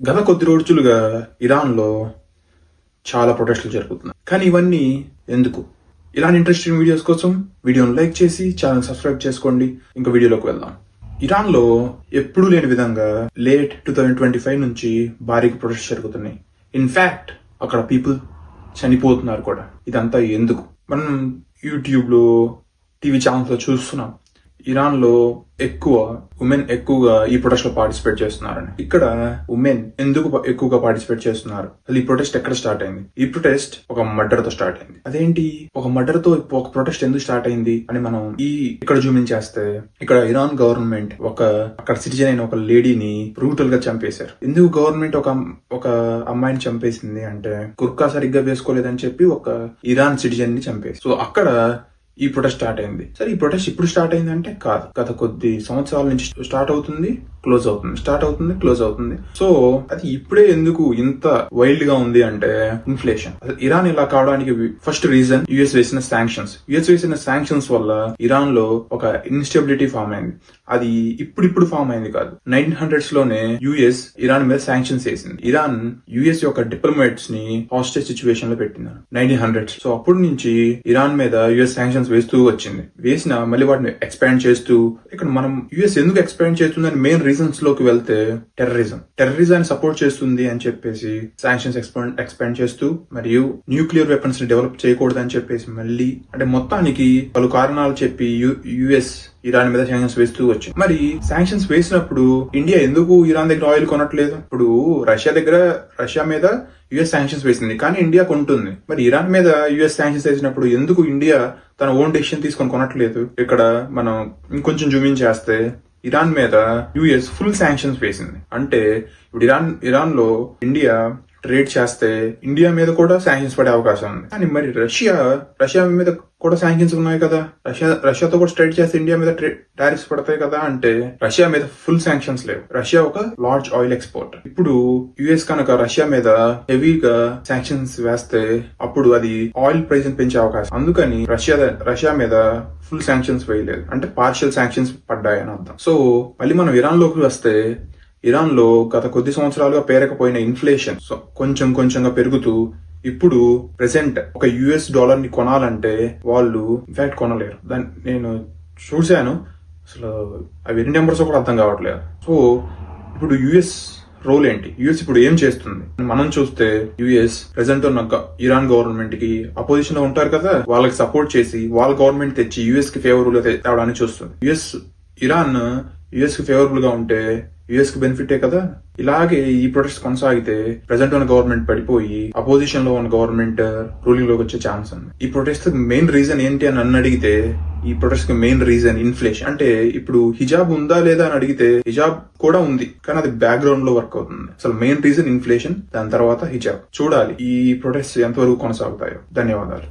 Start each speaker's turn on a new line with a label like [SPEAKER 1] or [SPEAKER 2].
[SPEAKER 1] గత కొద్ది రోజులుగా ఇరాన్లో చాలా ప్రొటెస్టులు జరుగుతున్నాయి. కానీ ఇవన్నీ ఎందుకు? ఇలాంటి ఇంట్రెస్టింగ్ వీడియోస్ కోసం వీడియోను లైక్ చేసి ఛానల్ సబ్స్క్రైబ్ చేసుకోండి. ఇంకా వీడియోలోకి వెళ్దాం. ఇరాన్లో ఎప్పుడూ లేని విధంగా లేట్ 2025 నుంచి భారీగా ప్రొటెస్ట్ జరుగుతున్నాయి. ఇన్ఫాక్ట్ అక్కడ పీపుల్ చనిపోతున్నారు కూడా. ఇదంతా ఎందుకు? మనం యూట్యూబ్ లో, టీవీ ఛానల్స్ లో చూస్తున్నాం. ఇరాన్ లో ఉమెన్ ఎక్కువగా ఈ ప్రొటెస్ట్ లో పార్టిసిపేట్ చేస్తున్నారని. ఇక్కడ ఉమెన్ ఎందుకు ఎక్కువగా పార్టిసిపేట్ చేస్తున్నారు? అసలు ఈ ప్రొటెస్ట్ ఎక్కడ స్టార్ట్ అయింది? ఈ ప్రొటెస్ట్ ఒక మర్డర్ తో స్టార్ట్ అయింది. అదేంటి, ఒక మర్డర్ తో ఒక ప్రొటెస్ట్ ఎందుకు స్టార్ట్ అయింది అని మనం ఇక్కడ జూమిన్ చేస్తే, ఇక్కడ ఇరాన్ గవర్నమెంట్ అక్కడ సిటిజన్ అయిన ఒక లేడీని బ్రూటల్ గా చంపేశారు. ఎందుకు గవర్నమెంట్ ఒక అమ్మాయిని చంపేసింది అంటే, కుర్కా సరిగ్గా వేసుకోలేదని చెప్పి ఒక ఇరాన్ సిటిజన్ ని చంపేసి. సో అక్కడ ఈ ప్రొటెస్ట్ స్టార్ట్ అయింది. సరే, ఈ ప్రొటెస్ట్ ఇప్పుడు స్టార్ట్ అయింది అంటే కాదు, గత కొద్ది సంవత్సరాల నుంచి స్టార్ట్ అవుతుంది, క్లోజ్ అవుతుంది, స్టార్ట్ అవుతుంది, క్లోజ్ అవుతుంది. సో అది ఇప్పుడే ఎందుకు ఇంత వైల్డ్ గా ఉంది అంటే, ఇన్ఫ్లేషన్. ఇరాన్ ఇలా కావడానికి ఫస్ట్ రీజన్ యుఎస్ వేసిన శాంక్షన్స్ వల్ల ఇరాన్ లో ఒక ఇన్స్టెబిలిటీ ఫామ్ అయింది. అది ఇప్పుడు ఫామ్ అయింది కాదు. 1900s లోనే యుఎస్ ఇరాన్ మీద శాంక్షన్స్ వేసింది. ఇరాన్ యుఎస్ యొక్క డిప్లొమాట్స్ ని హాస్టేజ్ సిచ్యువేషన్ లో పెట్టింది 1900s. సో అప్పటి నుంచి ఇరాన్ మీద యుఎస్ శాంక్షన్స్ వేస్తూ వచ్చింది. వేసిన మళ్ళీ వాటిని ఎక్స్పాండ్ చేస్తూ, ఇక్కడ మనం యుఎస్ ఎందుకు ఎక్స్పాండ్ చేస్తుందని మెయిన్ రీజన్స్ లోకి వెళ్తే, టెర్రరిజాన్ని సపోర్ట్ చేస్తుంది అని చెప్పేసి శాంక్షన్స్ ఎక్స్పాండ్ చేస్తూ, మరియు న్యూక్లియర్ వెపన్స్ ని డెవలప్ చేయకూడదని చెప్పేసి మళ్ళీ, అంటే మొత్తానికి పలు కారణాలు చెప్పి యుఎస్ ఇరాన్ మీద శాంక్షన్స్ వేస్తూ వచ్చింది. మరి శాంక్షన్స్ వేసినప్పుడు ఇండియా ఎందుకు ఇరాన్ దగ్గర ఆయిల్ కొనట్లేదు? ఇప్పుడు రష్యా మీద యుఎస్ శాంక్షన్స్ వేసింది, కానీ ఇండియా కొంటుంది. మరి ఇరాన్ మీద యుఎస్ శాంక్షన్స్ వేసినప్పుడు ఎందుకు ఇండియా తన ఓన్ డెసిషన్ తీసుకొని కొనట్లేదు? ఇక్కడ మనం ఇంకొంచెం జూమిన్ చేస్తే, ఇరాన్ మీద యుఎస్ ఫుల్ శాంక్షన్స్ వేసింది. అంటే ఇప్పుడు ఇరాన్ లో ఇండియా ట్రేడ్ చేస్తే ఇండియా మీద కూడా శాంక్షన్స్ పడే అవకాశం ఉంది. కానీ మరి రష్యా మీద కూడా శాంక్షన్స్ ఉన్నాయి కదా, రష్యాతో కూడా ట్రేడ్ చేస్తే ఇండియా మీద టారిఫ్స్ పడతాయి కదా. అంటే రష్యా మీద ఫుల్ శాంక్షన్స్ లేవు. రష్యా ఒక లార్జ్ ఆయిల్ ఎక్స్పోర్ట్. ఇప్పుడు యుఎస్ కనుక రష్యా మీద హెవీగా శాంక్షన్స్ వేస్తే అప్పుడు అది ఆయిల్ ప్రైస్ పెంచే అవకాశం. అందుకని రష్యా మీద ఫుల్ శాంక్షన్స్ వేయలేదు, అంటే పార్షియల్ శాంక్షన్స్ పడ్డాయని అర్థం. సో మళ్ళీ మనం ఇరాన్ లోకి వస్తే, ఇరాన్ లో గత కొద్ది సంవత్సరాలుగా పేరకపోయిన ఇన్ఫ్లేషన్ కొంచెంగా పెరుగుతూ, ఇప్పుడు ప్రెసెంట్ ఒక యుఎస్ డాలర్ ని కొనాలంటే వాళ్ళు ఇన్ఫాక్ట్ కొనలేరు. దాన్ని నేను చూశాను, అసలు అవి ఎన్ని నెంబర్స్ కూడా అర్థం కావట్లేదు. సో ఇప్పుడు యుఎస్ రోల్ ఏంటి? యుఎస్ ఇప్పుడు ఏం చేస్తుంది? మనం చూస్తే యుఎస్ ప్రెసెంట్ ఉన్న ఇరాన్ గవర్నమెంట్ కి అపోజిషన్ లో ఉంటారు కదా, వాళ్ళకి సపోర్ట్ చేసి వాళ్ళ గవర్నమెంట్ తెచ్చి యుఎస్ కి ఫేవరబుల్ గా తేవడానికి చూస్తుంది. ఇరాన్ యుఎస్ కి ఫేవరబుల్ గా ఉంటే యుఎస్ కి బెనిఫిటే కదా. ఇలాగే ఈ ప్రొటెస్ట్ కొనసాగితే ప్రెసెంట్ ఉన్న గవర్నమెంట్ పడిపోయి అపోజిషన్ లో ఉన్న గవర్నమెంట్ రూలింగ్ లోకి వచ్చే ఛాన్స్ ఉంది. ఈ ప్రొటెస్ట్ మెయిన్ రీజన్ ఏంటి అని నన్ను అడిగితే, ఈ ప్రొటెస్ట్ కి మెయిన్ రీజన్ ఇన్ఫ్లేషన్. అంటే ఇప్పుడు హిజాబ్ ఉందా లేదా అని అడిగితే, హిజాబ్ కూడా ఉంది, కానీ అది బ్యాక్గ్రౌండ్ లో వర్క్ అవుతుంది. అసలు మెయిన్ రీజన్ ఇన్ఫ్లేషన్, దాని తర్వాత హిజాబ్. చూడాలి ఈ ప్రొటెస్ట్ ఎంతవరకు కొనసాగుతాయో. ధన్యవాదాలు.